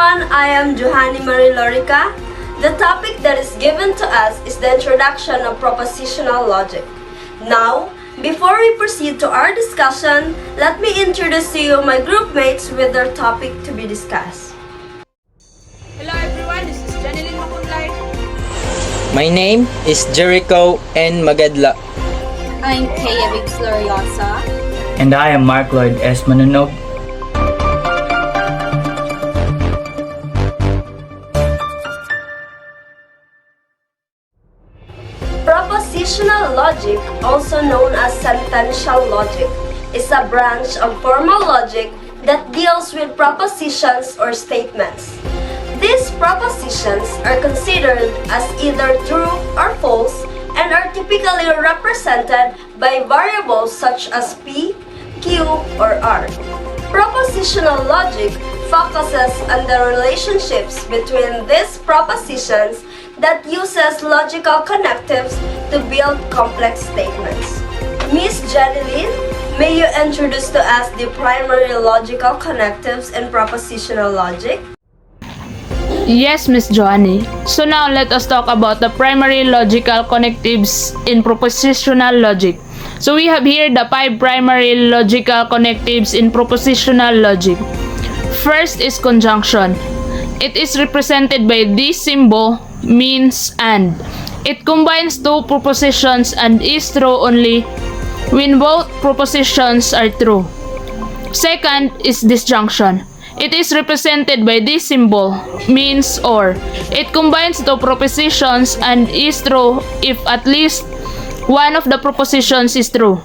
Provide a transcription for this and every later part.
everyone, I am Johanny Marie Lorica. The topic that is given to us is the introduction of propositional logic. Now, before we proceed to our discussion, let me introduce to you my group mates with their topic to be discussed. Hello everyone, this is Janilyn Makunlay. My name is Jericho N. Magadla. I'm Kaya Biggs Gloriosa. And I am Mark Lloyd S. Manunog. Propositional logic, also known as sentential logic, is a branch of formal logic that deals with propositions or statements. These propositions are considered as either true or false and are typically represented by variables such as P, Q, or R. Propositional logic focuses on the relationships between these propositions that uses logical connectives to build complex statements. Miss Janilyn, may you introduce to us the primary logical connectives in propositional logic? Yes, Miss Johanny. So now let us talk about the primary logical connectives in propositional logic. So we have here the 5 primary logical connectives in propositional logic. First is conjunction. It is represented by this symbol, means and. It combines 2 propositions and is true only when both propositions are true. Second is disjunction. It is represented by this symbol, means or. It combines 2 propositions and is true if at least one of the propositions is true.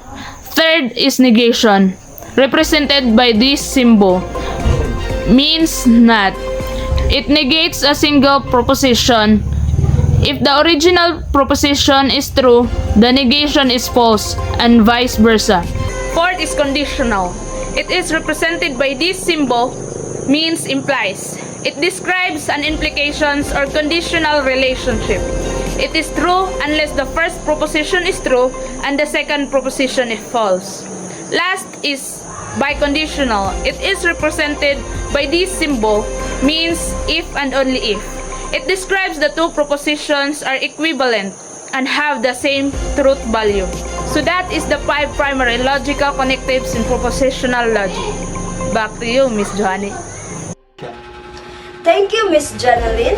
Third is negation, represented by this symbol, means not. It negates a single proposition. If the original proposition is true, the negation is false, and vice versa. Fourth is conditional. It is represented by this symbol, means implies. It describes an implications or conditional relationship. It is true unless the first proposition is true and the second proposition is false. Last is biconditional. It is represented by this symbol, means if and only if. It describes the 2 propositions are equivalent and have the same truth value. So that is the 5 primary logical connectives in propositional logic. Back to you, Miss Johanny. Thank you, Miss Janilyn.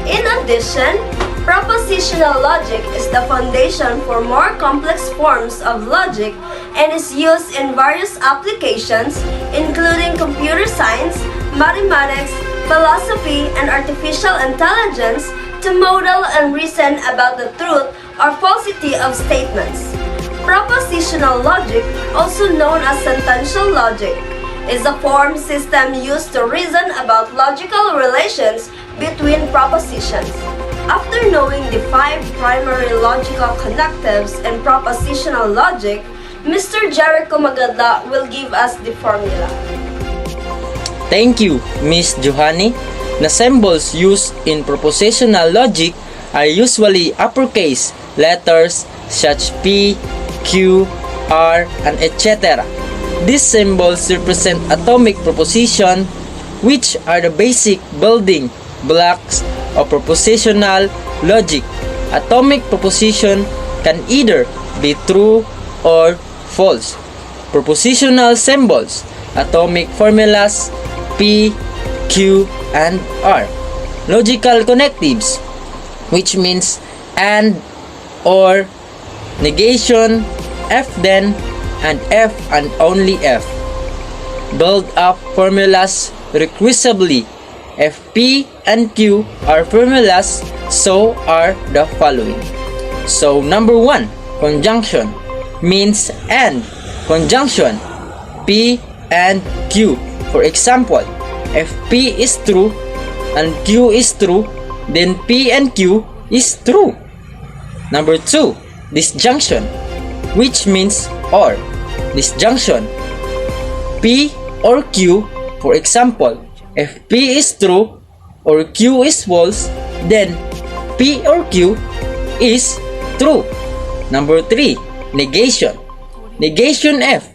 In addition, propositional logic is the foundation for more complex forms of logic and is used in various applications, including computer science, mathematics, philosophy, and artificial intelligence to model and reason about the truth or falsity of statements. Propositional logic, also known as sentential logic, is a form system used to reason about logical relations between propositions. After knowing the 5 primary logical connectives in propositional logic, Mr. Jericho Magadla will give us the formula. Thank you, Miss Johanny. The symbols used in propositional logic are usually uppercase letters such P, Q, R, and etc. These symbols represent atomic proposition, which are the basic building blocks of propositional logic. Atomic proposition can either be true or false. Propositional symbols, atomic formulas, P, Q, and R. Logical connectives, which means and, or, negation, F then, and F and only F. Build up formulas recursively. If P and Q are formulas, so are the following. So number 1, conjunction, means and. Conjunction, P and Q. For example, if P is true and Q is true, then P and Q is true. Number 2, disjunction, which means or. Disjunction, P or Q. For example, if P is true or Q is false, then P or Q is true. Number 3, negation. Negation F.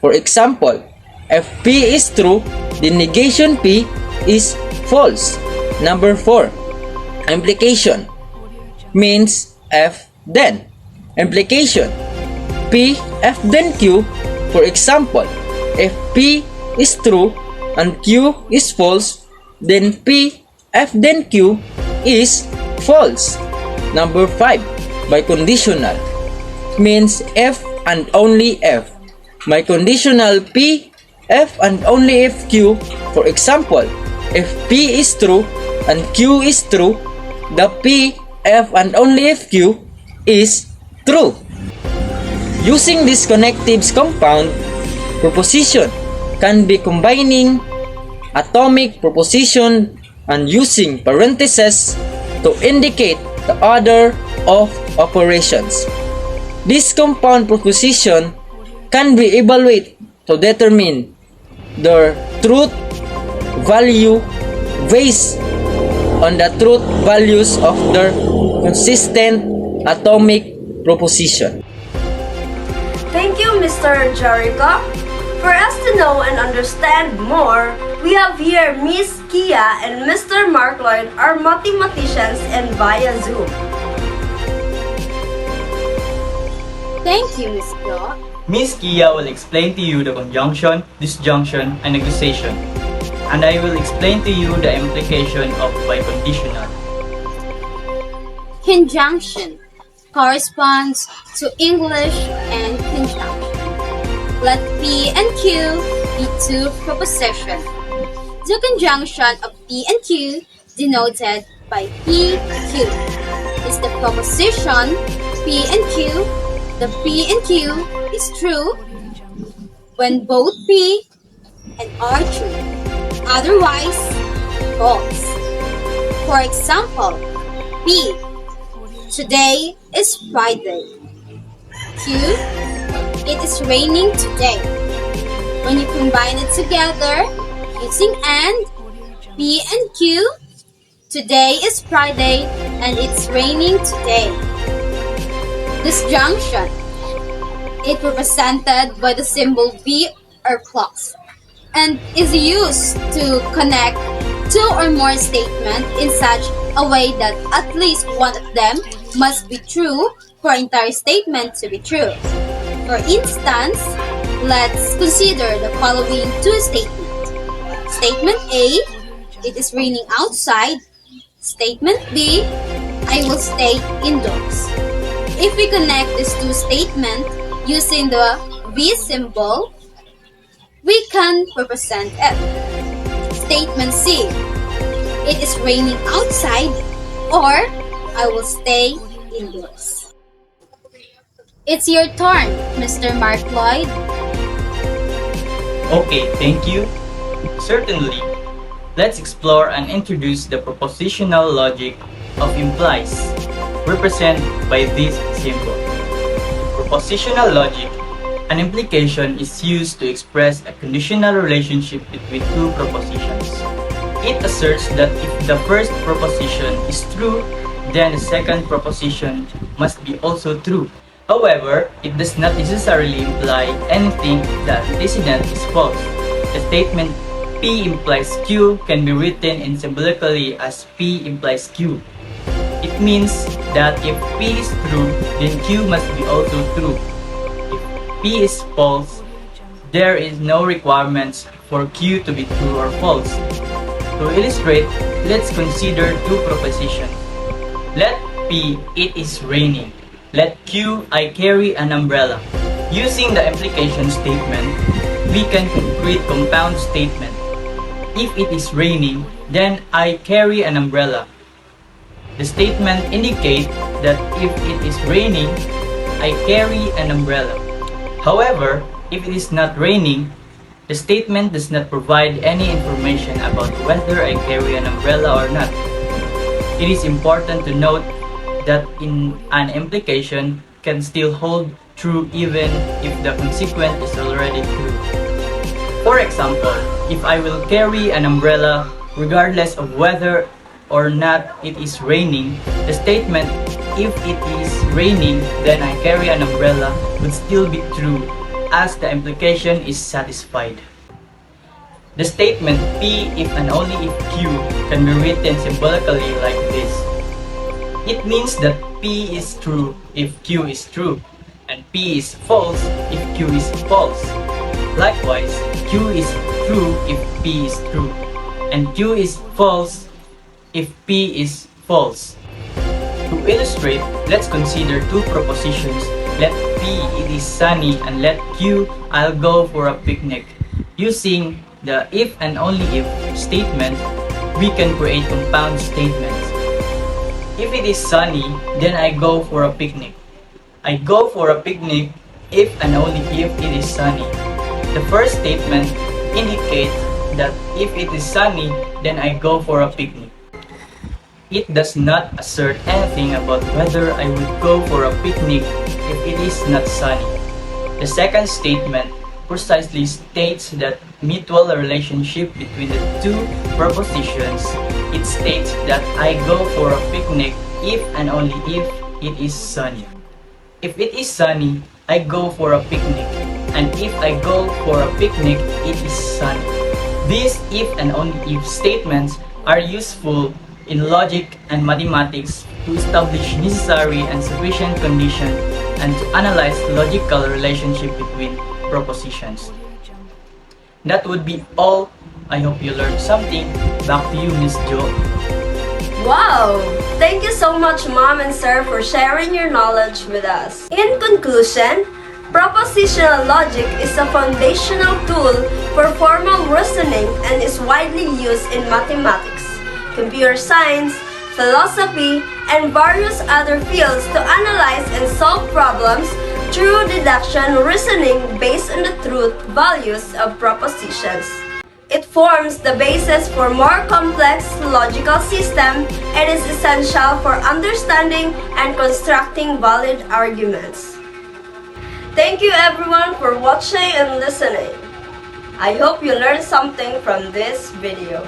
For example, if P is true, then negation P is false. Number 4. Implication means F then. Implication P, F then Q. For example, if P is true and Q is false, then P, F then Q is false. Number 5. Biconditional means F and only F. Biconditional P, F and only if Q. For example, if P is true and Q is true, the P, F and only if Q is true. Using this connectives compound proposition can be combining atomic proposition and using parentheses to indicate the order of operations. This compound proposition can be evaluated to determine their truth value based on the truth values of their consistent atomic proposition. Thank you, Mr. Jericho. For us to know and understand more, we have here Miss Kia and Mr. Mark Lloyd, our mathematicians, and via Zoom. Thank you, Miss Flo. Miss Kia will explain to you the conjunction, disjunction, and negotiation. And I will explain to you the implication of biconditional. Conjunction corresponds to English and conjunction. Let P and Q be two propositions. The conjunction of P and Q, denoted by PQ, is the proposition P and Q. The P and Q is true when both P and are true. Otherwise, false. For example, P. Today is Friday. Q. It is raining today. When you combine it together using AND, P and Q, today is Friday and it's raining today. Disjunction. It represented by the symbol V or plus and is used to connect two or more statements in such a way that at least one of them must be true for entire statement to be true. For instance, let's consider the following two statements. Statement A, it is raining outside. Statement B, I will stay indoors. If we connect these two statements using the V symbol, we can represent it. Statement C, it is raining outside, or I will stay indoors. It's your turn, Mr. Mark Lloyd. Okay, thank you. Certainly. Let's explore and introduce the propositional logic of implies, represented by this symbol. In propositional logic, an implication is used to express a conditional relationship between two propositions. It asserts that if the first proposition is true, then the second proposition must be also true. However, it does not necessarily imply anything that the antecedent is false. The statement P implies Q can be written in symbolically as P implies Q. It means that if P is true, then Q must be also true. If P is false, there is no requirements for Q to be true or false. To illustrate, let's consider two propositions. Let P, it is raining. Let Q, I carry an umbrella. Using the implication statement, we can create compound statement. If it is raining, then I carry an umbrella. The statement indicates that if it is raining, I carry an umbrella. However, if it is not raining, the statement does not provide any information about whether I carry an umbrella or not. It is important to note that in an implication can still hold true even if the consequent is already true. For example, if I will carry an umbrella regardless of whether or not it is raining, the statement if it is raining then I carry an umbrella would still be true as the implication is satisfied. The statement P if and only if Q can be written symbolically like this. It means that P is true if Q is true, and P is false if Q is false. Likewise, Q is true if P is true, and Q is false if P is false. To illustrate, let's consider two propositions. Let P, it is sunny, and let Q, I'll go for a picnic. Using the if and only if statement, we can create compound statements. If it is sunny, then I go for a picnic. I go for a picnic if and only if it is sunny. The first statement indicates that if it is sunny, then I go for a picnic. It does not assert anything about whether I would go for a picnic if it is not sunny. The second statement precisely states that mutual relationship between the two propositions. It states that I go for a picnic if and only if it is sunny. If it is sunny, I go for a picnic, and if I go for a picnic, it is sunny. These if and only if statements are useful in logic and mathematics to establish necessary and sufficient conditions and to analyze logical relationship between propositions. That would be all. I hope you learned something. Back to you, Miss Jo. Wow! Thank you so much, Mom and Sir, for sharing your knowledge with us. In conclusion, propositional logic is a foundational tool for formal reasoning and is widely used in mathematics, computer science, philosophy, and various other fields to analyze and solve problems through deduction reasoning based on the truth values of propositions. It forms the basis for more complex logical system and is essential for understanding and constructing valid arguments. Thank you everyone for watching and listening. I hope you learned something from this video.